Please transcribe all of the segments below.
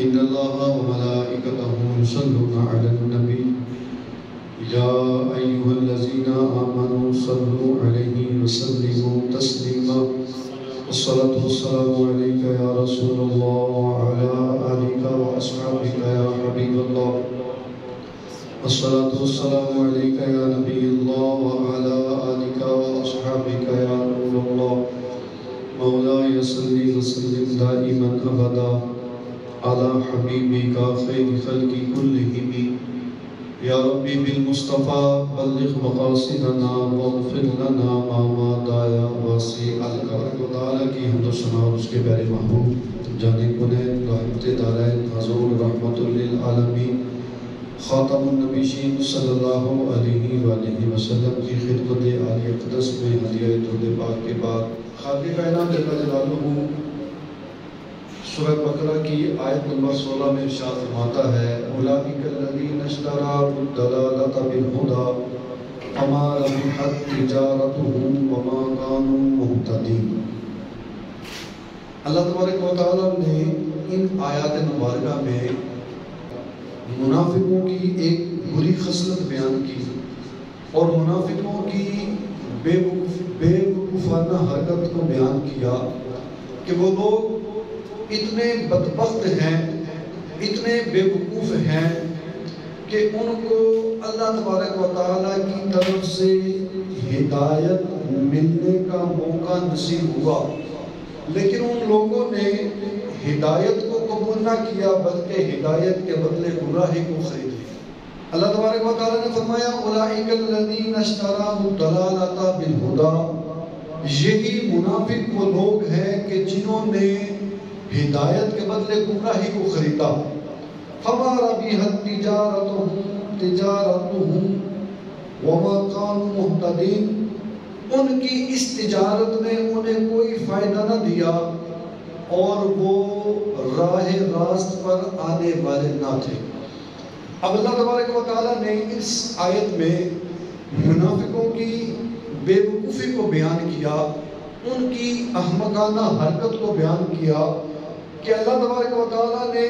إن الله وملائكته يصلون على النبي يا أيها الذين آمنوا صلوا عليه وسلموا تسليما والصلاة والسلام عليك يا رسول الله وعلى آلك وأصحابك يا حبيب الله والصلاة والسلام عليك يا نبي الله وعلى آلك وأصحابك يا نور الله مولاي صل وسلم دائما أبدا على حبيبك خير خلق كلهم يا ربي بالمصطفى بلغ مقاصدنا واغفر لنا ما مضى يا واسع الكرم وتعالى کی حمد و ثنا اور اس کے پیارے محبوب جانے کنین رحمت دارین حضور رحمت للعالمین خاتم النبیین صلی اللہ علیہ وآلہ وسلم کی خدمت عالی اقدس میں ہدیہ درود پاک کے بعد خالق کائنات جل جلالہ سورہ بقرہ کی آیت نمبر 16 میں ارشاد فرماتا ہے اولئک الذین اشتروا الضلالۃ بالہدی فما ربحت تجارتهم وما كانوا مہتدین۔ اللہ تبارک و تعالیٰ نے ان آیات مبارکہ میں منافقوں کی ایک بری خصلت بیان کی اور منافقوں کی بے وقوفانہ حرکت کو بیان کیا کہ وہ لوگ اتنے بدبخت ہیں، اتنے بے وقوف ہیں کہ ان کو اللہ تبارک و تعالیٰ کی طرف سے ہدایت ملنے کا موقع نصیب ہوا، لیکن ان لوگوں نے ہدایت کو قبول نہ کیا بلکہ ہدایت کے بدلے گمراہی کو خرید لیا۔ اللہ تبارک و تعالیٰ نے فرمایا اولئک الذین اشتروا الضلالۃ بالہدی، یہی منافق وہ لوگ ہیں کہ جنہوں نے ہدایت کے بدلے گمراہی کو خریدا۔ فما ربحت تجارتهم وما كانوا مہتدین، ان کی اس تجارت نے انہیں کوئی فائدہ نہ دیا اور وہ راہ راست پر آنے والے نہ تھے۔ اب اللہ تبارک و تعالیٰ نے اس آیت میں منافقوں کی بے وقوفی کو بیان کیا، ان کی احمقانہ حرکت کو بیان کیا کہ اللہ تبارک و تعالیٰ نے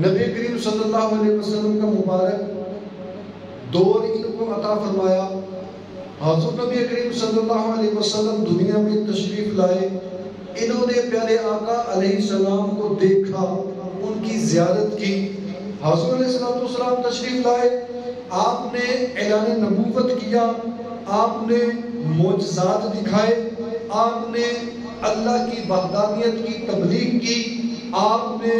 نبی کریم صلی اللہ علیہ وسلم کا مبارک دور ان کو عطا فرمایا۔ حضور نبی کریم صلی اللہ علیہ وسلم دنیا میں تشریف لائے، انہوں نے پیارے آقا علیہ السلام کو دیکھا، ان کی زیارت کی۔ حضور علیہ السلام تشریف لائے، آپ نے اعلان نبوت کیا، آپ نے معجزات دکھائے، آپ نے اللہ کی وحدانیت کی تبلیغ کی، آپ نے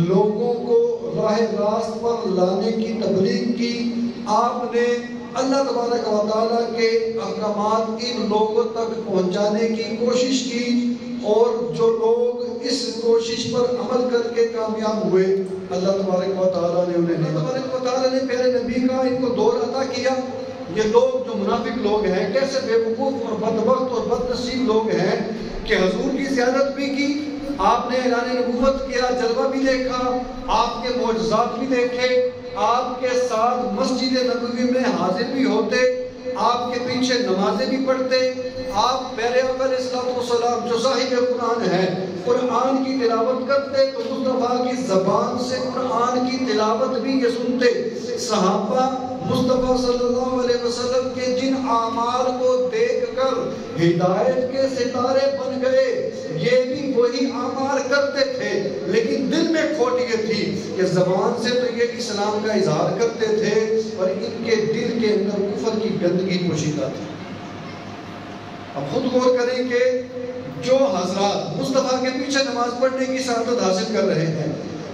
لوگوں کو راہ راست پر لانے کی تبلیغ کی، آپ نے اللہ تبارک و تعالیٰ کے احکامات ان لوگوں تک پہنچانے کی کوشش کی، اور جو لوگ اس کوشش پر عمل کر کے کامیاب ہوئے اللہ تبارک و تعالیٰ نے انہیں تبارک و تعالیٰ نے پیارے نبی کا ان کو دور عطا کیا۔ یہ لوگ جو منافق لوگ ہیں کیسے بے وقوف اور بدبخت اور بد نصیب لوگ ہیں کہ حضور کی زیارت بھی کی، آپ نے اعلان نبوت کیا، جلوہ بھی دیکھا، آپ کے معجزات بھی دیکھے، آپ کے ساتھ مسجد نبوی میں حاضر بھی ہوتے، آپ کے پیچھے نمازیں بھی پڑھتے، آپ پہلے علیہ السلام جو صاحب قرآن ہے قرآن کی تلاوت کرتے تو مصطفیٰ کی زبان سے قرآن کی تلاوت بھی یہ سنتے۔ صحابہ مصطفیٰ صلی اللہ علیہ وسلم کے جن اعمال کو دیکھ کر ہدایت کے ستارے بن گئے، یہ بھی وہی اعمال کرتے تھے، لیکن دل میں کھوٹ یہ تھی کہ زبان سے تو یہ اسلام کا اظہار کرتے تھے اور ان کے دل کے اندر کفر کی گندگی پوشیدہ تھی۔ اب خود غور کریں کہ جو حضرات مصطفیٰ کے پیچھے نماز پڑھنے کی سعادت حاصل کر رہے ہیں،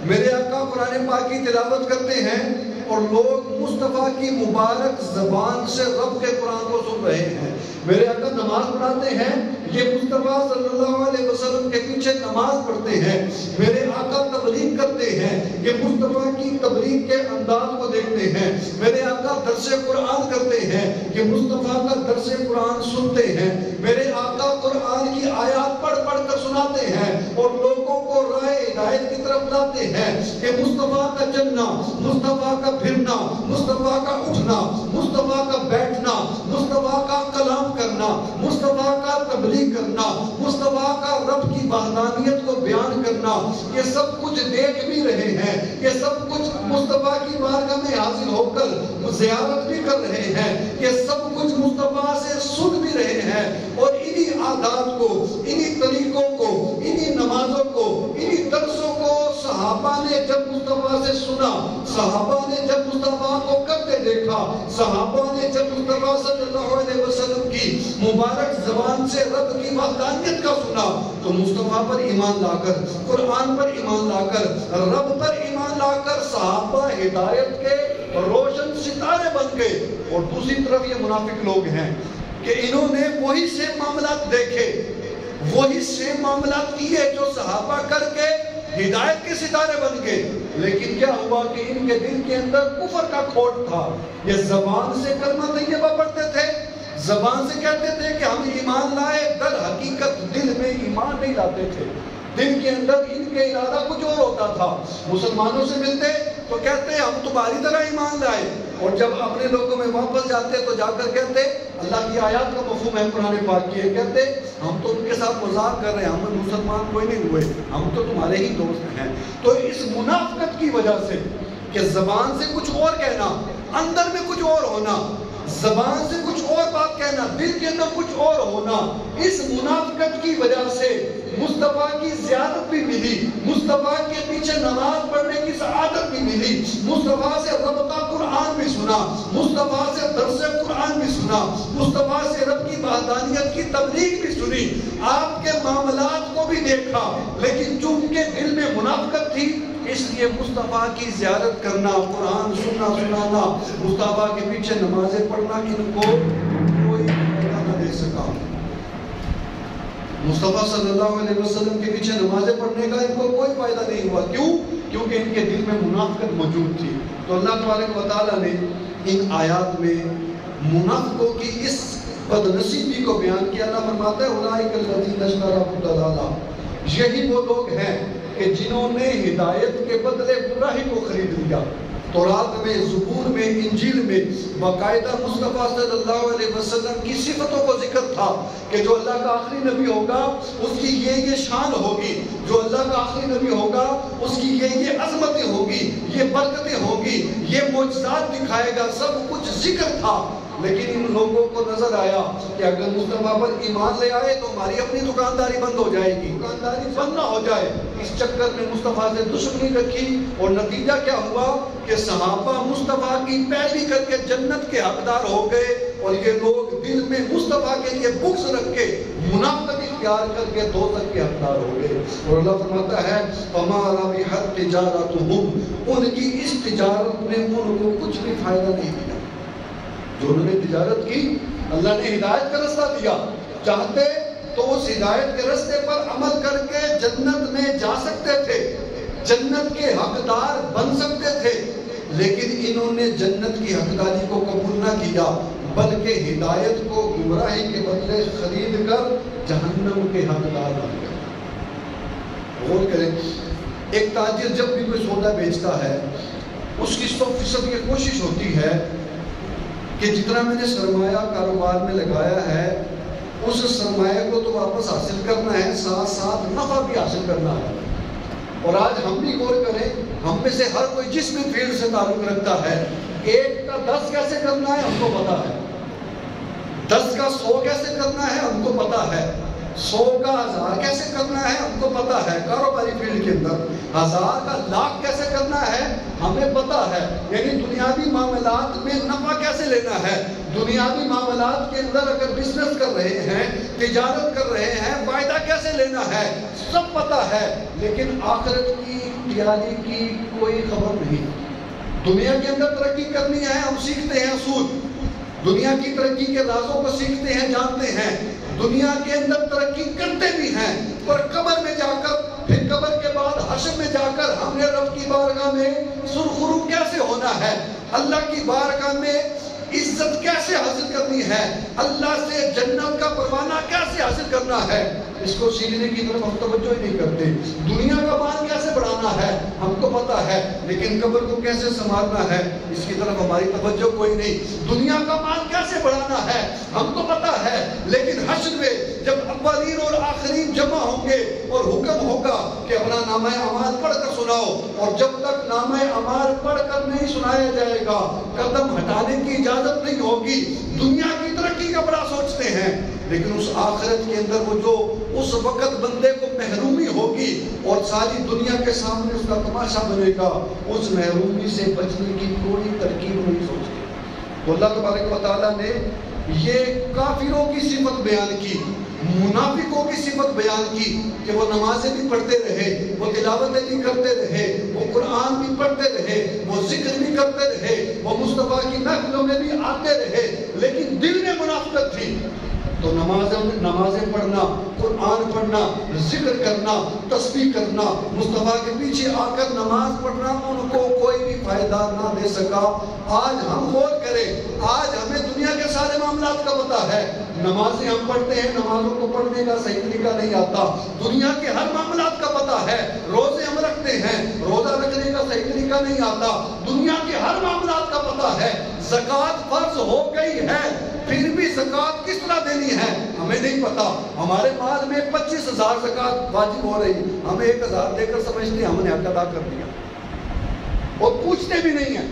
میرے آقا قرآن پاک کی تلاوت کرتے ہیں اور لوگ مصطفیٰ کی مبارک زبان سے رب کے قرآن کو سن رہے ہیں، میرے آقا نماز پڑھاتے ہیں، یہ مصطفیٰ صلی اللہ علیہ وسلم کے پیچھے نماز پڑھتے ہیں، میرے آقا تبلیغ کرتے ہیں، یہ مصطفیٰ کی تبلیغ کے انداز کو دیکھتے ہیں، میرے آقا درس قرآن کرتے ہیں، یہ مصطفیٰ کا درس قرآن سنتے ہیں، میرے آقا قرآن کی آیات پڑھ پڑھ کر سناتے ہیں اور لوگوں کو راہ ہدایت کی طرف لاتے ہیں کہ مصطفیٰ کا چلنا، مصطفیٰ کا پھرنا، مصطفیٰ کا اٹھنا، مصطفیٰ کا بیٹھنا، مصطفیٰ کا کلام کرنا، مصطفیٰ کا تبلیغ کرنا، مصطفیٰ کا رب کی وحدانیت کو بیان کرنا، یہ سب کچھ دیکھ بھی رہے ہیں، یہ سب کچھ مصطفیٰ کی بارگاہ میں حاضر ہو کر زیارت بھی کر رہے ہیں، یہ سب کچھ مصطفیٰ سے سن بھی رہے ہیں، اور انہی عادات کو، انہی طریقوں کو، انہی نمازوں کو، انہی درسوں کو صحابہ نے جب مصطفیٰ سے سنا، صحابہ نے جب مصطفیٰ کو کرتے دیکھا، صحابہ نے جب مصطفیٰ صلی اللہ علیہ وسلم کی مبارک زبان سے رب کی وحدانیت کا سنا، تو مصطفیٰ پر ایمان لا کر، قرآن پر ایمان لا کر، رب پر ایمان لا کر صحابہ ہدایت کے روشن ستارے بن گئے۔ اور دوسری طرف یہ منافق لوگ ہیں کہ انہوں نے وہی سیم معاملات دیکھے، وہی سیم معاملات کیے جو صحابہ کر کے ہدایت کے ستارے بن گئے، لیکن کیا ہوا کہ ان کے دل کے اندر کفر کا کھوٹ تھا۔ یہ زبان سے کلمہ طیبہ پڑھتے تھے، زبان سے کہتے تھے کہ ہم ایمان لائے، در حقیقت دل میں ایمان نہیں لاتے تھے، دل کے اندر ان کے ارادہ کچھ اور ہوتا تھا۔ مسلمانوں سے ملتے تو کہتے ہم تمہاری طرح ایمان لائے، اور جب اپنے لوگوں میں واپس جاتے تو جا کر کہتے اللہ کی آیات کا مفہوم ہے قرآن پاک کی ہے، کہتے ہم تو ان کے ساتھ مذاق کر رہے ہیں، ہم مسلمان کوئی نہیں ہوئے، ہم تو تمہارے ہی دوست ہیں۔ تو اس منافقت کی وجہ سے کہ زبان سے کچھ اور کہنا، اندر میں کچھ اور ہونا، زبان سے کچھ اور بات کہنا، دل کے اندر کچھ اور ہونا، اس منافقت کی وجہ سے مصطفیٰ کی زیارت بھی ملی، مصطفیٰ کے پیچھے نماز پڑھنے کی سعادت بھی ملی، مصطفیٰ سے رب کا قرآن بھی سنا، مصطفیٰ سے درس قرآن بھی سنا، مصطفیٰ سے رب کی وحدانیت کی تبلیغ بھی سنی، آپ کے معاملات کو بھی دیکھا، لیکن چونکہ دل میں منافقت تھی اس لیے مصطفیٰ کی زیارت کرنا، قرآن سننا سنانا، مصطفیٰ کے پیچھے نمازیں پڑھنا ان کو کوئی فائدہ نہ دے سکا۔ مصطفیٰ صلی اللہ علیہ وسلم کے پیچھے نمازیں پڑھنے کا ان کو کوئی فائدہ نہیں ہوا۔ کیوں؟ کیونکہ ان کے دل میں منافقت موجود تھی۔ تو اللہ تبارک و تعالیٰ نے ان آیات میں منافقوں کی اس بدنصیبی کو بیان کیا۔ اللہ فرماتا ہے اولئک الذین اشتروا الضلالۃ، یہی وہ لوگ ہیں کہ جنہوں نے ہدایت کے بدلے گمراہی کو خرید لیا۔ تورات میں، زبور میں، انجیل میں باقاعدہ مصطفیٰ صلی اللہ علیہ وسلم کی صفتوں کو ذکر تھا کہ جو اللہ کا آخری نبی ہوگا اس کی یہ شان ہوگی، جو اللہ کا آخری نبی ہوگا اس کی یہ عظمتیں ہوگی، یہ برکتیں ہوگی، یہ معجزات دکھائے گا، سب کچھ ذکر تھا۔ لیکن ان لوگوں کو نظر آیا کہ اگر مصطفیٰ پر ایمان لے آئے تو ہماری اپنی دکانداری بند ہو جائے گی، دکانداری بند نہ ہو جائے، اس چکر میں مصطفیٰ سے دشمنی رکھی، اور نتیجہ کیا ہوا کہ صحابہ مصطفیٰ کی پیروی کر کے جنت کے حقدار ہو گئے، اور یہ لوگ دل میں مصطفیٰ کے لیے بغض رکھ کے منافقت اختیار کر کے دوزخ کے حقدار ہو گئے۔ اور اللہ فرماتا ہے فَمَا رَبِحَتْ تِجَارَتُهُمْ، ان کی اس تجارت میں ان کو کچھ بھی فائدہ نہیں ملا۔ جو انہوں نے تجارت کی، اللہ نے ہدایت کا رستہ دیا، چاہتے تو اس ہدایت کے رستے پر عمل کر کے جنت میں جا سکتے تھے، جنت کے حقدار بن سکتے تھے، لیکن انہوں نے جنت کی حقداری کو قبول نہ کیا، بلکہ ہدایت کو گمراہی کے بدلے خرید کر جہنم کے حقدار بن گئے۔ غور کریں، ایک تاجر جب بھی کوئی سودا بیچتا ہے اس کی 100% یہ کوشش ہوتی ہے کہ جتنا میں نے سرمایہ کاروبار میں لگایا ہے اس سرمایہ کو تو واپس حاصل کرنا ہے، ساتھ ساتھ نفع بھی حاصل کرنا ہے۔ اور آج ہم بھی غور کریں، ہم میں سے ہر کوئی جس بھی فیلڈ سے تعلق رکھتا ہے، 1 کا 10 کیسے کرنا ہے ہم کو پتا ہے، 10 کا 100 کیسے کرنا ہے ہم کو پتا ہے، 100 کا 1000 کیسے کرنا ہے ہم کو پتا ہے، کاروباری فیلڈ کے اندر 1000 کا لاکھ کیسے کرنا ہے ہمیں پتا ہے، یعنی دنیاوی معاملات میں نفع کیسے لینا ہے، دنیاوی معاملات کے اندر اگر بزنس کر رہے ہیں، تجارت کر رہے ہیں، فائدہ کیسے لینا ہے سب پتا ہے، لیکن آخرت کی تیاری کی کوئی خبر نہیں۔ دنیا کے اندر ترقی کرنی ہے، ہم سیکھتے ہیں اصول، دنیا کی ترقی کے رازوں کو سیکھتے ہیں، جانتے ہیں، دنیا کے اندر ترقی کرتے بھی ہیں، پر قبر میں جا کر، پھر قبر کے بعد حشر میں جا کر ہم نے رب کی بارگاہ میں سرخرو کیسے ہونا ہے، اللہ کی بارگاہ میں عزت کیسے حاصل کرنی ہے، اللہ سے جنت کا پروانہ کیسے حاصل کرنا ہے، اس کو سیکھنے کی طرف ہم توجہ ہی نہیں کرتے۔ دنیا کا مال کیسے بڑھانا ہے ہم کو پتا ہے، لیکن قبر کو کیسے سنبھالنا ہے اس کی طرف ہماری توجہ کوئی نہیں۔ دنیا کا مال کیسے بڑھانا ہے ہم کو پتا ہے، لیکن حشر میں جب اولین اور آخرین جمع ہوں گے اور حکم ہوگا کہ اپنا نامہ اعمال پڑھ کر سناؤ، اور جب تک نامہ اعمال پڑھ کر نہیں سنایا جائے گا قدم ہٹانے کی اجازت نہیں ہوگی۔ دنیا کی ترقی کا بڑا سوچتے ہیں، لیکن اس آخرت کے اندر وہ جو اس وقت بندے کو محرومی ہوگی اور ساری دنیا کے سامنے اس کا تماشا بنے گا، اس محرومی سے بچنے کی کوئی ترکیب نہیں سوچتے۔ تو اللہ تبارک و تعالیٰ نے یہ کافروں کی صفت بیان کی، منافقوں کی صفت بیان کی کہ وہ نمازیں بھی پڑھتے رہے، وہ تلاوتیں بھی کرتے رہے، وہ قرآن بھی پڑھتے رہے، وہ ذکر بھی کرتے رہے، وہ مصطفیٰ کی محفلوں میں بھی آتے رہے، لیکن دل میں منافقت تھی۔ تو نمازیں پڑھنا، قرآن پڑھنا، ذکر کرنا، تسبیح کرنا، مصطفیٰ کے پیچھے آ کر نماز پڑھنا ان کو کوئی بھی فائدہ نہ دے سکا۔ آج ہم غور کریں، آج ہمیں دنیا کے سارے معاملات کا پتہ ہے، نمازیں ہم پڑھتے ہیں، نمازوں کو پڑھنے کا صحیح طریقہ نہیں آتا، دنیا کے ہر معاملات کا پتہ ہے، روزے ہم رکھتے ہیں، روزہ رکھنے کا صحیح طریقہ نہیں آتا، دنیا کے ہر معاملات کا پتہ ہے، زکوٰۃ فرض ہو گئی ہے، پھر بھی زکوٰۃ کس طرح دینی ہے ہمیں نہیں پتا۔ ہمارے مال میں 25,000 زکوٰۃ واجب ہو رہی، ہمیں 1,000 دے کر سمجھتے ہیں ہم نے حق ادا کر دیا، اور پوچھتے بھی نہیں ہیں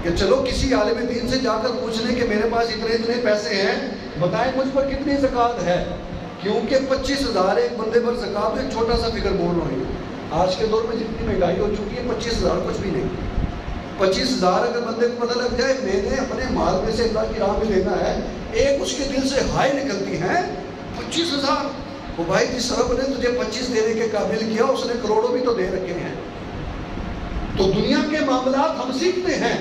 کہ چلو کسی عالم دین سے جا کر پوچھ لیں کہ میرے پاس اتنے پیسے ہیں، بتائیں مجھ پر کتنی زکوٰۃ ہے، کیونکہ 25,000 ایک بندے پر زکوٰۃ ایک چھوٹا سا فگر بول رہے ہیں۔ آج کے دور میں جتنی مہنگائی ہو چکی ہے 25,000 کچھ بھی نہیں۔ 25,000 اگر بندے کو پتہ لگ جائے میں نے اپنے مال میں سے اللہ کی راہ میں دینا ہے، ایک اس کے دل سے ہائے نکلتی ہیں 25,000۔ وہ بھائی جس رب نے تجھے 25 دینے کے قابل کیا اس نے کروڑوں بھی تو دے رکھے ہیں۔ تو دنیا کے معاملات ہم سیکھتے ہیں،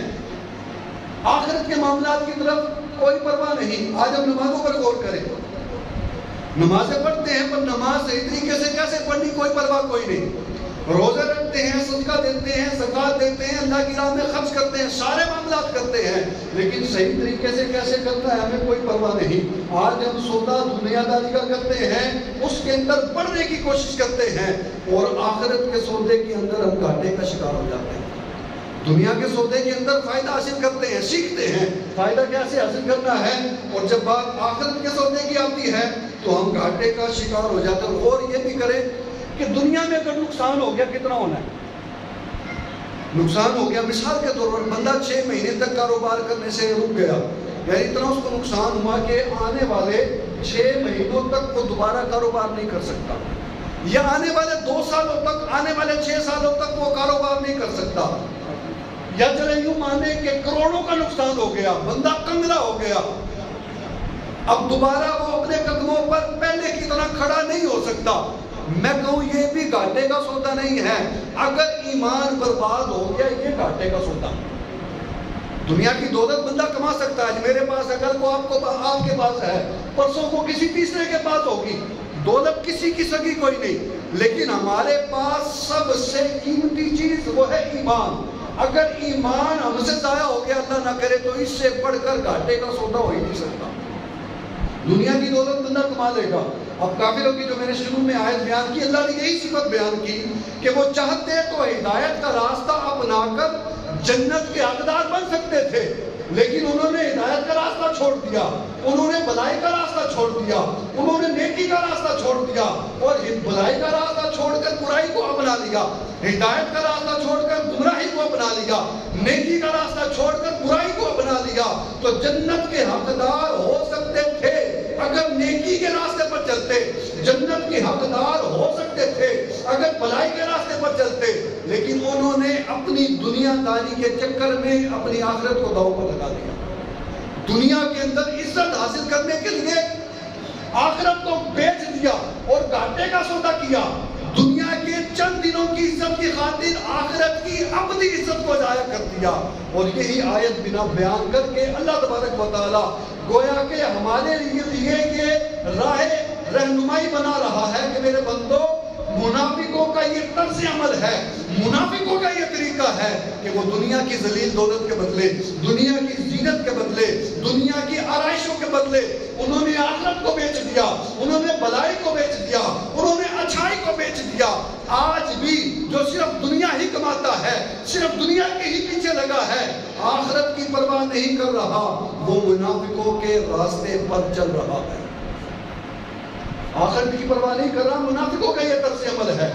آخرت کے معاملات کی طرف کوئی پرواہ نہیں۔ آج ہم نمازوں پر غور کریں، نمازیں پڑھتے ہیں پر نماز صحیح طریقے سے کیسے پڑھنی کوئی پرواہ کوئی نہیں، روزے رکھتے ہیں، صدقہ دیتے ہیں، زکوٰۃ دیتے ہیں، اللہ کی راہ میں خرچ کرتے ہیں، سارے معاملات کرتے ہیں، لیکن صحیح طریقے سے کیسے کرنا ہے ہمیں کوئی پرواہ نہیں۔ آج ہم سودا دنیا داری کا کرتے ہیں، اس کے اندر بڑھنے کی کوشش کرتے ہیں، اور آخرت کے سودے کے اندر ہم گھاٹے کا شکار ہو جاتے ہیں۔ دنیا کے سودے کے اندر فائدہ حاصل کرتے ہیں، سیکھتے ہیں فائدہ کیسے حاصل کرنا ہے، اور جب بات آخرت کے سودے کی آتی ہے تو ہم گھاٹے کا شکار ہو جاتے ہیں۔ اور یہ بھی کریں کہ دنیا میں اگر نقصان ہو گیا کتنا ہونا ہے، نقصان ہو گیا مثال کے طور پر بندہ 6 مہینے تک کاروبار کرنے سے رک گیا، یعنی اتنا اس کو نقصان ہوا کہ آنے والے 6 مہینوں تک وہ دوبارہ کاروبار نہیں کر سکتا، یا آنے والے 2 سالوں تک، آنے والے 6 سالوں تک وہ کاروبار نہیں کر سکتا، یا چلے یوں مانے کہ کروڑوں کا نقصان ہو گیا، بندہ کنگلا ہو گیا، اب دوبارہ وہ اپنے قدموں پر پہلے کی طرح کھڑا نہیں ہو سکتا۔ میں کہوں یہ بھی گھاٹے کا سودا نہیں ہے، اگر ایمان برباد ہو گیا یہ گھاٹے کا سودا۔ دنیا کی دولت بندہ کما سکتا ہے، میرے پاس اگر کو آپ کے پاس ہے، پرسوں کو کسی تیسرے کے پاس ہوگی، دولت کسی کی سگی کوئی نہیں، لیکن ہمارے پاس سب سے قیمتی چیز وہ ہے ایمان۔ اگر ایمان ہم سے ضائع ہو گیا اللہ نہ کرے تو اس سے بڑھ کر گھاٹے کا سودا ہو ہی نہیں سکتا۔ دنیا کی دولت بندہ کما لے گا۔ اب کافروں کی جو میں نے شروع میں آیت بیان کی، اللہ نے یہی صفت بیان کی کہ وہ چاہتے تو ہدایت کا راستہ اپنا کر جنت کے حقدار بن سکتے تھے، لیکن انہوں نے ہدایت کا راستہ چھوڑ دیا، انہوں نے بھلائی کا راستہ چھوڑ دیا، انہوں نے نیکی کا راستہ چھوڑ دیا، اور بھلائی کا راستہ چھوڑ کر برائی کو اپنا لیا، ہدایت کا راستہ چھوڑ کر گمراہی کو اپنا لیا، نیکی کا راستہ چھوڑ کر برائی کو اپنا لیا۔ تو جنت کے حقدار ہو سکتے تھے اگر نیکی کے راستے پر چلتے، جنت کے حقدار ہو سکتے تھے اگر بھلائی کے راستے پر چلتے، لیکن انہوں نے اپنی دنیا داری کے چکر میں اپنی آخرت کو داؤ پر لگا دیا۔ دنیا کے اندر عزت حاصل کرنے کے لیے آخرت کو بیچ دیا اور گھاٹے کا سودا کیا، دنیا کے چند دنوں کی عزت کی خاطر آخرت کی اپنی عزت کو ضائع کر دیا۔ اور یہی آیت بنا بیان کر کے اللہ تبارک و تعالی گویا کہ ہمارے لیے یہ راہ رہنمائی بنا رہا ہے کہ میرے بندو، منافقوں کا یہ طرز عمل ہے، منافقوں کا یہ طریقہ ہے کہ وہ دنیا کی ذلیل دولت کے بدلے، دنیا کی زینت کے بدلے، دنیا کی آرائشوں کے بدلے انہوں نے آخرت کو بیچ دیا، انہوں نے بھلائی کو بیچ دیا، انہوں نے اچھائی کو بیچ دیا۔ آج بھی جو صرف دنیا ہی کماتا ہے، صرف دنیا کے ہی پیچھے لگا ہے، آخرت کی پرواہ نہیں کر رہا، وہ منافقوں کے راستے پر چل رہا ہے۔ آخرت کی پرواہ نہیں کر رہا، منافقوں کا یہ طرز عمل ہے۔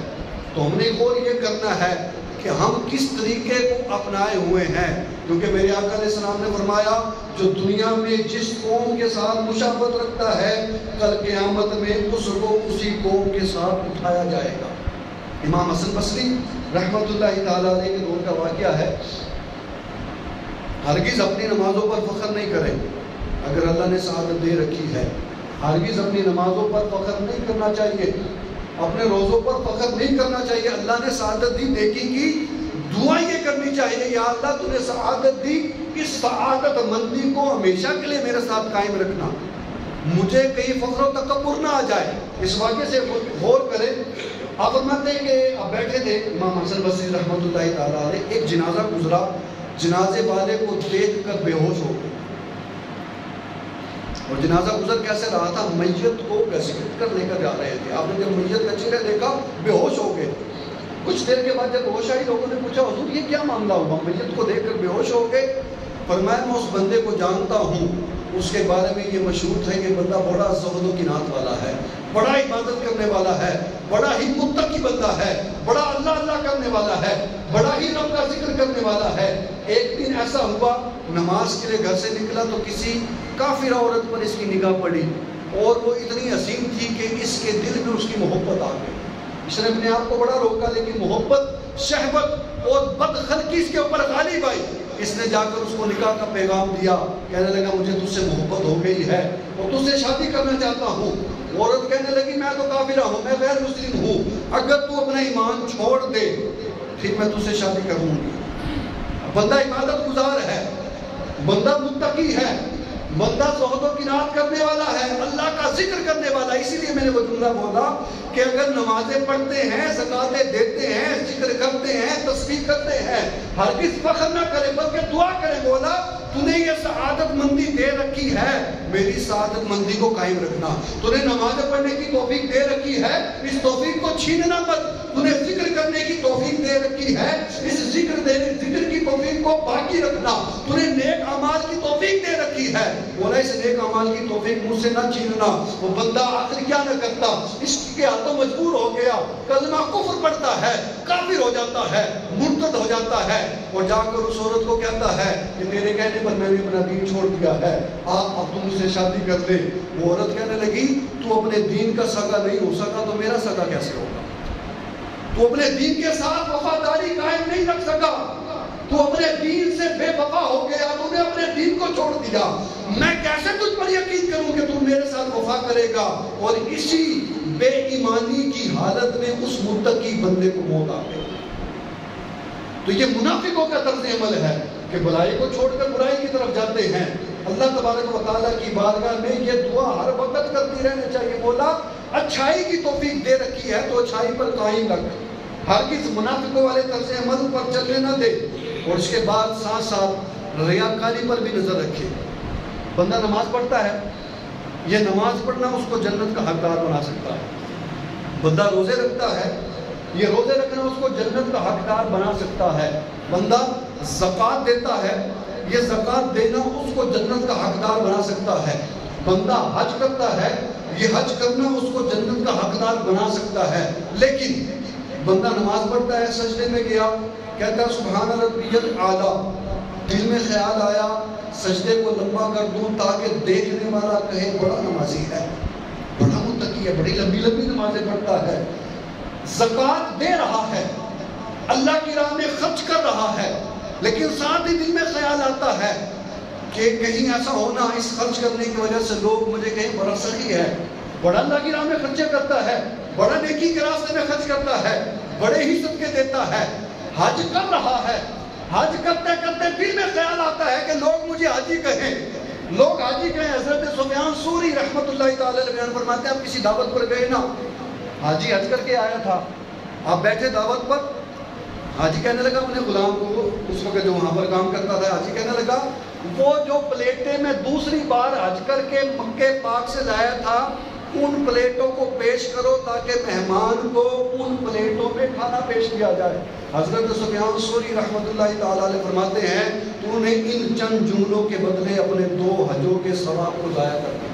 تو ہم نے غور یہ کرنا ہے کہ ہم کس طریقے کو اپنائے ہوئے ہیں، کیونکہ میرے آقا علیہ السلام نے فرمایا جو دنیا میں جس قوم کے ساتھ مشابہت رکھتا ہے کل قیامت میں اس کو اسی قوم کے ساتھ اٹھایا جائے گا۔ امام حسن بصری رحمۃ اللہ تعالیٰ علیہ کے دور کا واقعہ ہے، ہرگز اپنی نمازوں پر فخر نہیں کریں اگر اللہ نے سعادت دے رکھی ہے، ہرگز اپنی نمازوں پر فخر نہیں کرنا چاہیے، اپنے روزوں پر فخر نہیں کرنا چاہیے۔ اللہ نے سعادت دی، نیکی کی، دعا یہ کرنی چاہیے یا اللہ تو نے سعادت دی، اس سعادت مندی کو ہمیشہ کے لیے میرے ساتھ قائم رکھنا، مجھے کہیں فخر و تکبر نہ آ جائے۔ اس واقعے سے غور کریں۔ آپ فرماتے ہیں کہ اب بیٹھے تھے امام حسن بصری رحمۃ اللہ تعالیٰ علیہ، ایک جنازہ گزرا، جنازے والے کو دیکھ کر بے ہوش ہو گئے، اور جنازہ گزر کیسے رہا تھا، میت کو گھسیٹ کر لے کر جا رہے تھے۔ آپ نے جب میت کا چہرہ دیکھا بے ہوش ہو گئے۔ کچھ دیر کے بعد جب ہوش آئی لوگوں نے پوچھا حضور یہ کیا معاملہ ہوا، میت کو دیکھ کر بے ہوش ہو گئے؟ فرمایا میں اس بندے کو جانتا ہوں، اس کے بارے میں یہ مشہور ہے کہ بندہ بڑا زہد و قناعت والا ہے، بڑا عبادت کرنے والا ہے، بڑا ہی متقی بندہ ہے، بڑا اللہ اللہ کرنے والا ہے، بڑا ہی رب کا ذکر کرنے والا ہے۔ ایک دن ایسا ہوا نماز کے لیے گھر سے نکلا تو کسی کافرہ عورت پر اس کی نگاہ پڑی، اور وہ اتنی حسین تھی کہ اس کے دل میں اس کی محبت آ گئی۔ اس نے اپنے آپ کو بڑا روکا، لیکن محبت، شہوت اور بدخلقی اس کے اوپر غالب آئی۔ اس نے جا کر اس کو نکاح کا پیغام دیا، کہنے لگا مجھے تجھ سے محبت ہو گئی ہے اور تجھ سے شادی کرنا چاہتا ہوں۔ عورت کہنے لگی میں تو کافرہ ہوں، میں غیر مسلم ہوں، اگر تو اپنا ایمان چھوڑ دے پھر میں تجھ سے شادی کروں گی۔ بندہ عبادت گزار ہے، بندہ متقی ہے، بندہ زہد و قناعت کرنے والا ہے، اللہ کا ذکر کرنے والا ہے۔ اسی لیے میں نے وہ جملہ بولا کہ اگر نمازیں پڑھتے ہیں، زکاتیں دیتے ہیں، ذکر کرتے ہیں، تسبیح کرتے ہیں، ہرگز فخر نہ کرے بلکہ دعا کرے، مولا تو نے یہ سعادت مندی دے رکھی ہے، میری سعادت مندی کو قائم رکھنا۔ تو نے نمازیں پڑھنے کی توفیق دے رکھی ہے، اس توفیق کو چھیننا مت۔ تو نے ذکر کرنے کی توفیق دے رکھی ہے، اس ذکر کی توفیق کو باقی رکھنا۔ تو نے نیک اعمال کی توفیق دے رکھی ہے، مولا اس نیک اعمال کی توفیق مجھ سے نہ چھیننا۔ وہ بندہ آخر کیا نہ کرتا، اس کے ہاتھوں مجبور ہو گیا، کلمہ کفر پڑھتا ہے، کافر ہو جاتا ہے، مرتد ہو جاتا ہے، اور جا کر اس عورت کو کہتا ہے کہ تیرے کہنے پر میں نے اپنا دین چھوڑ دیا ہے، اب تم مجھ سے شادی کر لے۔ وہ عورت کہنے لگی تو اپنے دین کا سگا نہیں ہو سکا تو میرا سگا کیسے ہوگا؟ تو اپنے دین کے ساتھ وفاداری قائم نہیں رکھ سکا، تو اپنے دین سے بے وفا ہو گیا، تو نے اپنے دین کو چھوڑ دیا، میں کیسے تجھ پر یقین کروں کہ تم میرے ساتھ وفا کرے گا؟ اور اسی بے ایمانی کی حالت میں اس متقی بندے کو موت آ گئی۔ تو یہ منافقوں کا طرز عمل ہے کہ بلائی کو چھوڑ کر برائی کی طرف جاتے ہیں۔ اللہ تبارک و تعالیٰ کی بارگاہ میں یہ دعا ہر وقت کرتی رہنا چاہیے، مولا اچھائی کی توفیق دے رکھی ہے تو اچھائی پر قائم رکھ، ہرگز منافقوں والے طرز عمل پر چلنے نہ دے۔ اور اس کے بعد ساتھ ساتھ ریاکاری پر بھی نظر رکھے۔ بندہ نماز پڑھتا ہے، یہ نماز پڑھنا اس کو جنت کا حقدار بنا سکتا ہے۔ بندہ روزے رکھتا ہے، یہ روزے رکھنا اس کو جنت کا حقدار بنا سکتا ہے۔ بندہ زکوٰۃ دیتا ہے، یہ زکوٰۃ دینا اس کو جنت کا حقدار بنا سکتا ہے۔ بندہ حج کرتا ہے، یہ حج کرنا اس کو جنت کا حقدار بنا سکتا ہے۔ لیکن بندہ نماز پڑھتا ہے، سجدے میں گیا، کہتا ہے سبحان ربی الاعلیٰ، دل میں خیال آیا سجدے کو لمبا کر دوں تاکہ دیکھنے والا کہے بڑا نمازی ہے، بڑا متقی ہے، بڑی لمبی لمبی نمازیں پڑھتا ہے، زکوٰۃ دے رہا ہے، اللہ کی راہ میں خرچ کر رہا ہے، لیکن ساتھ ہی دل میں خیال آتا ہے کہ کہیں ایسا ہونا اس خرچ کرنے کی وجہ سے لوگ مجھے کہیں بڑا سخی ہے، بڑا اللہ کی راہ میں خرچے کرتا ہے، بڑا نیکی کے راستے میں خرچ کرتا ہے، بڑے ہی صدقے دیتا ہے، حج کر رہا ہے، حج کرتے کرتے دل میں خیال آتا ہے کہ لوگ مجھے حاجی کہیں، لوگ حاجی کہیں۔ حضرت سفیان ثوری رحمۃ اللہ تعالی علیہ بیان فرماتے ہیں آپ کسی دعوت پر گئے نا، حاجی حج کر کے آیا تھا، آپ بیٹھے دعوت پر، حاجی کہنے لگا اپنے غلام کو، اس وقت جو وہاں پر کام کرتا تھا، حاجی کہنے لگا وہ جو پلیٹیں میں دوسری بار حج کر کے مکے پاک سے لایا تھا ان پلیٹوں کو پیش کرو تاکہ مہمان کو ان پلیٹوں میں کھانا پیش کیا جائے۔ حضرت سفیان ثوری رحمۃ اللہ تعالیٰ علیہ فرماتے ہیں تو نے ان چند جملوں کے بدلے اپنے 2 حجوں کے ثواب کو ضائع کر دیا۔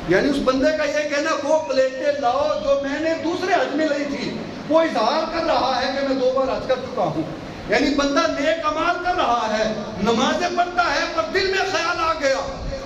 یعنی اس بندے کا یہ کہنا وہ پلیٹیں لاؤ جو میں نے دوسرے حج میں لی تھی، وہ اظہار کر رہا ہے کہ میں 2 بار حج کر چکا ہوں. یعنی بندہ نیک اعمال کر رہا ہے، نمازیں پڑھتا ہے، پر دل میں خیال آ گیا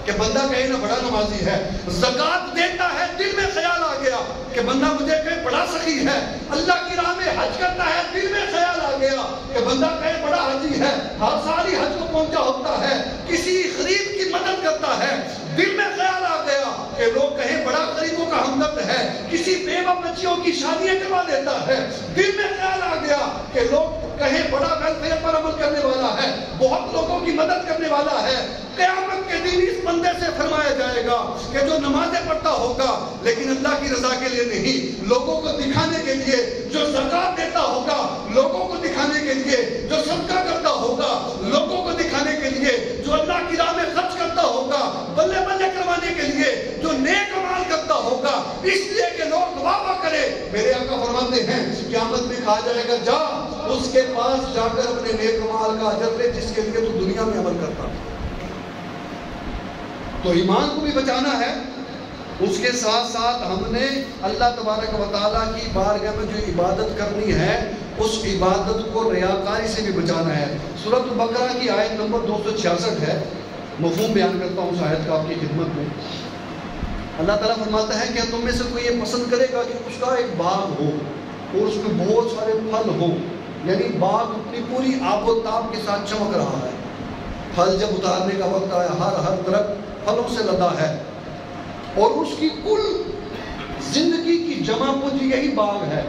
کہ بندہ کہیں نہ بڑا نمازی ہے. زکوٰۃ دیتا ہے، دل میں خیال آ گیا کہ بندہ مجھے کہیں بڑا سخی ہے. اللہ کی راہ میں حج کرتا ہے، دل میں خیال آ گیا کہ بندہ کہیں بڑا حاجی ہے، ہر سال ہی حج کو پہنچا ہوتا ہے. کسی غریب کی مدد کرتا ہے، دل میں خیال آ گیا کہ لوگ کہیں بڑا غریبوں کا ہمدرد ہے. کسی بیوہ بچیوں کی شادیاں کروا دیتا ہے، دل میں خیال آ گیا کہ لوگ کہیں بڑا ویلفیئر پر عمل کرنے والا ہے، بہت لوگوں کی مدد کرنے والا ہے. قیامت کے دن اس بندے سے فرمایا جائے گا کہ جو نمازیں پڑھتا ہوگا لیکن اللہ کی رضا کے لیے نہیں، لوگوں کو دکھانے کے لیے، جو زکوٰۃ دیتا ہوگا لوگوں کو دکھانے کے لیے، جو صدقہ کرتا ہوگا لوگوں کو دکھانے کے لیے، جو اللہ کی راہ میں خرچ کرتا ہوگا بلے بلے کروانے کے لیے، جو نیک اعمال کرتا ہوگا اس لیے کہ لوگ واہ واہ کرے. میرے آقا فرماتے ہیں قیامت میں کہا جائے گا جا اس کے پاس جا کر اپنے نیک اعمال کا اجر لے جس کے لیے تو دنیا میں عمل کرتا. تو ایمان کو بھی بچانا ہے، اس کے ساتھ ساتھ ہم نے اللہ تبارک و تعالیٰ کی بارگاہ میں جو عبادت کرنی ہے اس عبادت کو ریاکاری سے بھی بچانا ہے. سورۃ البقرہ کی آیت نمبر 266 ہے، مفہوم بیان کرتا ہوں اس آیت کا آپ کی خدمت میں. اللہ تعالیٰ فرماتا ہے کہ تم میں سے کوئی یہ پسند کرے گا کہ اس کا ایک باغ ہو اور اس میں بہت سارے پھل ہوں، یعنی باغ اپنی پوری آب و تاب کے ساتھ چمک رہا ہے، پھل جب اتارنے کا وقت آیا ہر درخت پھلوں سے لدا ہے اور اس کی کل زندگی کی جمع پوجی یہی باغ ہے.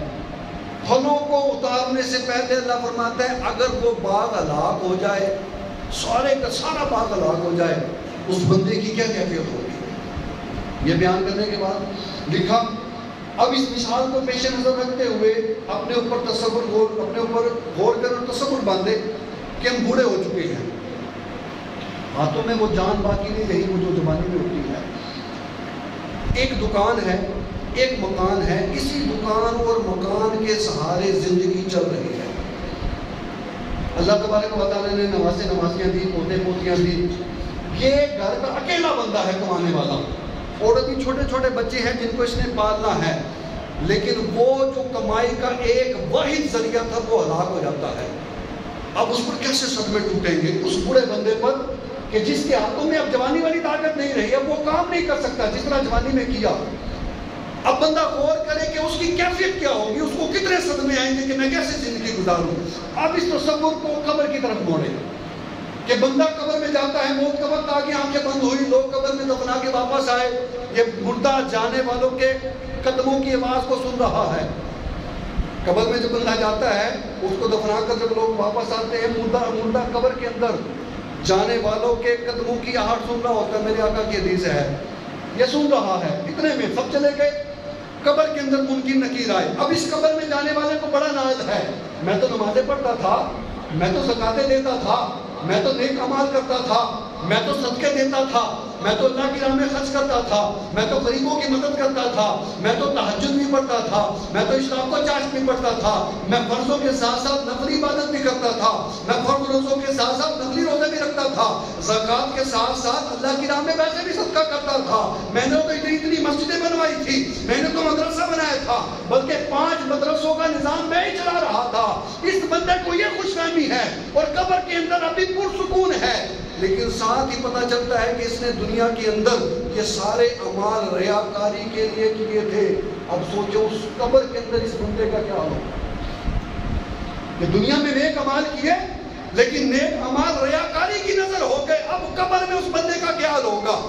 پھلوں کو اتارنے سے پہلے اللہ فرماتا ہے اگر وہ باغ ہلاک ہو جائے، سارے کا سارا باغ ہلاک ہو جائے، اس بندے کی کیا کیفیت ہوگی. یہ بیان کرنے کے بعد لکھا اب اس مثال کو پیش نظر رکھتے ہوئے اپنے اوپر غور کر اور تصور باندھے کہ ہم بوڑھے ہو چکے ہیں، ہاتھوں میں وہ جان باقی نہیں رہی وہ جو زمانے میں ہوتی ہے. ایک دکان ہے، ایک مکان ہے، اسی دکان اور مکان کے سہارے زندگی چل رہی ہے. اللہ تبارک و تعالیٰ نے نوازیاں دی، پوتے پوتیاں دی. یہ گھر کا اکیلا بندہ ہے کمانے والا، اور ابھی چھوٹے چھوٹے بچے ہیں جن کو اس نے پالنا ہے، لیکن وہ جو کمائی کا ایک واحد ذریعہ تھا وہ ہلاک ہو جاتا ہے. اب اس پر کیسے صدمے ٹوٹیں گے اس بوڑھے بندے پر کہ جس کے ہاتھوں میں اب جوانی والی طاقت نہیں رہی، اب وہ کام نہیں کر سکتا جس طرح جوانی میں کیا. اب بندہ غور کرے کہ اس کی کیفیت کیا ہوگی، اس کو کتنے صدمے آئیں گے کہ میں کیسے زندگی گزاروں. اب اس تصور کو قبر کی طرف موڑے کہ بندہ قبر میں جاتا ہے، موت کا وقت آ گیا، آنکھیں بند ہوئی، لوگ قبر میں دفنا کے واپس آئے، یہ مردہ جانے والوں کے قدموں کی آواز کو سن رہا ہے. قبر میں جب بندہ جاتا ہے اس کو دفنا کر جب لوگ واپس آتے ہیں، مردہ قبر کے اندر جانے والوں کے قدموں کی آہٹ سن رہا ہوتا ہے. میرے آقا کی حدیث ہے، یہ سن رہا ہے. اتنے میں سب چلے گئے، قبر کے اندر منکر نکیر آئے. اب اس قبر میں جانے والے کو بڑا ناز ہے، میں تو نمازیں پڑھتا تھا، میں تو زکاتیں دیتا تھا، میں تو نیک اعمال کرتا تھا، میں تو صدقے دیتا تھا، میں تو اللہ کی راہ میں خرچ کرتا تھا، میں تو غریبوں کی مدد کرتا تھا، میں تو تہجد بھی پڑھتا تھا، میں تو اشراق و چاشت بھی پڑھتا تھا، میں فرضوں کے ساتھ ساتھ نفلی عبادت بھی کرتا تھا، میں فرض روزوں کے ساتھ ساتھ نفلی روزے بھی رکھتا تھا، زکات کے ساتھ ساتھ اللہ کی راہ میں ویسے بھی صدقہ کرتا تھا، میں نے تو اتنی مسجدیں بنوائی تھی، میں نے تو مدرسہ بنایا تھا، بلکہ 5 مدرسوں کا نظام میں ہی چلا رہا تھا. اس بندے کو یہ خوش فہمی ہے اور قبر کے اندر ابھی پرسکون ہے، لیکن ساتھ ہی پتہ چلتا ہے کہ اس نے دنیا کے اندر یہ سارے اعمال ریاکاری کے لیے کیے تھے. اب سوچو اس قبر کے اندر اس بندے کا کیا ہوگا کہ دنیا میں نیک اعمال کیے لیکن نیک اعمال ریاکاری کی نظر ہو گئے. اب قبر میں اس بندے کا کیا حال ہوگا؟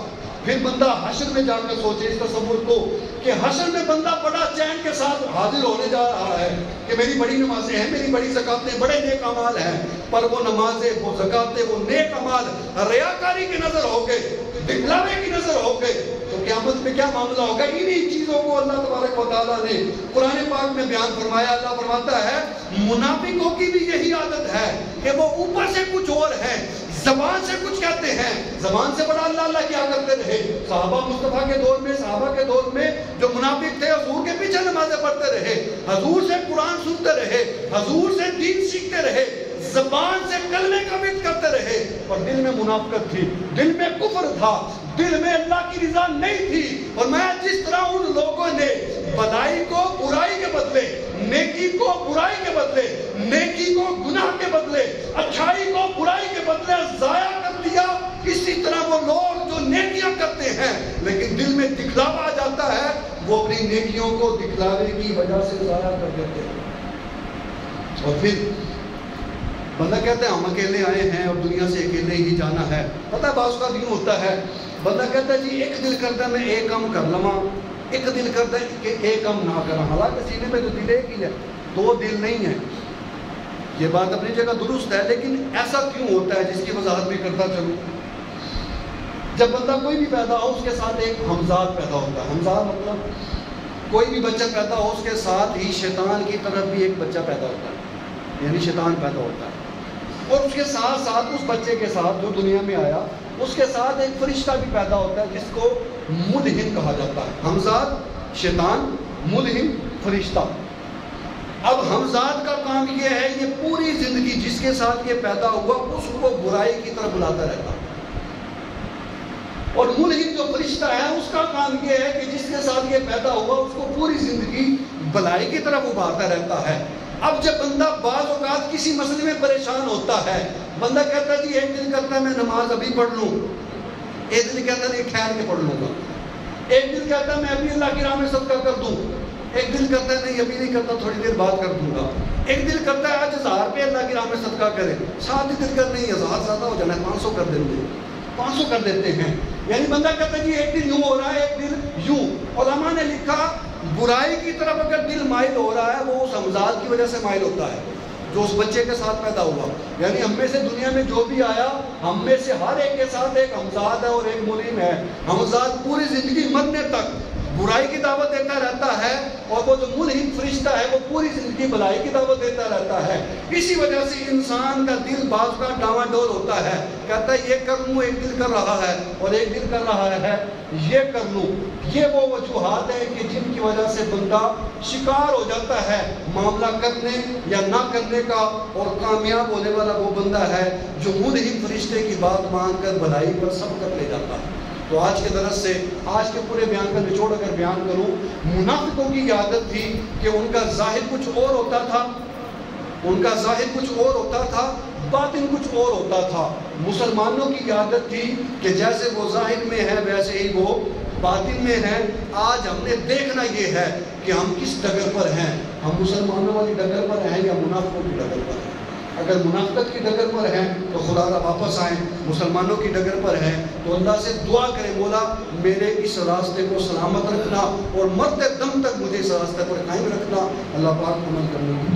پھر بندہ حشر میں جا کر سوچے اس تصور کو کہ حشر میں بندہ بڑا چین کے ساتھ حاضر ہونے جا رہا ہے کہ میری بڑی نمازیں ہیں، میری بڑی زکاتیں، بڑے نیک اعمال ہیں، پر وہ نمازیں، وہ زکاتیں، وہ نیک اعمال ریاکاری کی نظر ہو گئے، دکھلاوے کی نظر ہو گئے. تو قیامت میں کیا معاملہ ہوگا؟ انہی چیزوں کو اللہ تبارک و تعالیٰ نے قرآن پاک میں بیان فرمایا. اللہ فرماتا ہے منافقوں کی بھی یہی عادت ہے کہ وہ اوپر سے کچھ اور ہے، زبان سے کچھ کہتے ہیں، زبان سے بڑا اللہ اللہ کیا کرتے رہے. صحابہ مصطفیٰ کے دور میں، صحابہ کے دور میں جو منافق تھے حضور کے پیچھے نمازیں پڑھتے رہے، حضور سے قرآن سنتے رہے، حضور سے دین سیکھتے رہے، زبان سے کلمے کا ورد کرتے رہے، اور دل میں منافقت تھی، دل میں کفر تھا، دل میں اللہ کی رضا نہیں تھی. اور میں جس طرح ان لوگوں نے بدائی کو برائی کے بدلے, نیکی کو برائی کے بدلے, نیکی کو گناہ کے بدلے, اچھائی کو برائی کے بدلے ضائع کر دیا, اسی طرح وہ لوگ جو نیکیاں کرتے ہیں لیکن دل میں دکھلاوا آ جاتا ہے, وہ اپنی نیکیوں کو دکھلاوے کی وجہ سے ضائع کر دیتے ہیں. اور پھر بندہ کہتا ہے ہم اکیلے آئے ہیں اور دنیا سے اکیلے ہی جانا ہے. پتہ ہے بعض کا یوں ہوتا ہے, بندہ کہتا ہے جی ایک دل کرتا ہے میں ایک کام کر لواں, ایک دل کرتا ہے کہ ایک کام نہ کرا. حالانکہ سینے میں تو دل ایک ہی ہے, دو دل نہیں ہے. یہ بات اپنی جگہ درست ہے, لیکن ایسا کیوں ہوتا ہے جس کی وضاحت میں کرتا چلوں. جب بندہ کوئی بھی پیدا ہو اس کے ساتھ ایک ہمزاد پیدا ہوتا ہے. ہمزاد مطلب کوئی بھی بچہ پیدا ہو اس کے ساتھ ہی شیطان کی طرف بھی ایک بچہ پیدا ہوتا ہے, یعنی شیطان پیدا ہوتا ہے. اور اس کے ساتھ ساتھ اس بچے کے ساتھ جو دنیا میں آیا اس کے ساتھ ایک فرشتہ بھی پیدا ہوتا ہے جس کو ملہم کہا جاتا ہے. ہمزاد شیطان, ملہم فرشتہ. اب ہمزاد کا کام یہ ہے یہ پوری زندگی جس کے ساتھ یہ پیدا ہوا اس کو برائی کی طرف بلاتا رہتا ہے. اور ملہم جو فرشتہ ہے اس کا کام یہ ہے کہ جس کے ساتھ یہ پیدا ہوا اس کو پوری زندگی بھلائی کی طرف ابھارتا رہتا ہے. اب جب بندہ بعض اوقات کسی مسئلے میں پریشان ہوتا ہے, بندہ کہتا ہے جی ایک دل کرتا ہے میں نماز ابھی پڑھ لوں, ایک دل کہتا ہے نہیں ٹھہر کے پڑھ لوں گا, ایک دل کہتا ہے میں ابھی اللہ کی راہ میں صدقہ کر دوں, ایک دل کرتا ہے نہیں ابھی نہیں کرتا تھوڑی دیر بعد کر دوں گا, ایک دل کرتا ہے آج 1000 روپے اللہ کی راہ میں صدقہ کرے, ساتھ ہی دل کر نہیں 1000 زیادہ ہو جانا ہے 500 کر دیں گے, 500 کر دیتے ہیں. یعنی بندہ کہتا ہے جی ایک دل یوں ہو رہا ہے ایک دل یوں. علماء نے لکھا برائی کی طرف اگر دل مائل ہو رہا ہے وہ اس ہمزاد کی وجہ سے مائل ہوتا ہے جو اس بچے کے ساتھ پیدا ہوا. یعنی ہم میں سے دنیا میں جو بھی آیا ہم میں سے ہر ایک کے ساتھ ایک ہمزاد ہے اور ایک ملہم ہے. ہمزاد پوری زندگی مرنے تک برائی کی دعوت دیتا رہتا ہے اور وہ جو ملہم فرشتہ ہے وہ پوری زندگی بھلائی کی دعوت دیتا رہتا ہے. اسی وجہ سے انسان کا دل بعض کا ڈاواں ڈول ہوتا ہے, کہتا ہے یہ کر لوں, ایک دل کر رہا ہے اور ایک دل کر رہا ہے یہ کر لوں. یہ وہ وجوہات ہیں کہ جن کی وجہ سے بندہ شکار ہو جاتا ہے معاملہ کرنے یا نہ کرنے کا, اور کامیاب ہونے والا وہ بندہ ہے جو ملہم فرشتے کی بات مان کر بھلائی پر سبقت لے جاتا ہے. تو آج کے درس سے آج کے پورے بیان کا نچوڑ اگر بیان کروں, منافقوں کی عادت تھی کہ ان کا ظاہر کچھ اور ہوتا تھا, ان کا ظاہر کچھ اور ہوتا تھا, باطن کچھ اور ہوتا تھا. مسلمانوں کی عادت تھی کہ جیسے وہ ظاہر میں ہے ویسے ہی وہ باطن میں ہے. آج ہم نے دیکھنا یہ ہے کہ ہم کس ڈگر پر ہیں, ہم مسلمانوں والی ڈگر پر ہیں یا منافقوں کی ڈگر پر ہیں. اگر منافقت کی ڈگر پر ہیں تو خدا را واپس آئیں, مسلمانوں کی ڈگر پر ہیں تو اللہ سے دعا کریں مولا میرے اس راستے کو سلامت رکھنا اور مرتے دم تک مجھے اس راستے پر قائم رکھنا. اللہ پاک عمل کرنے کی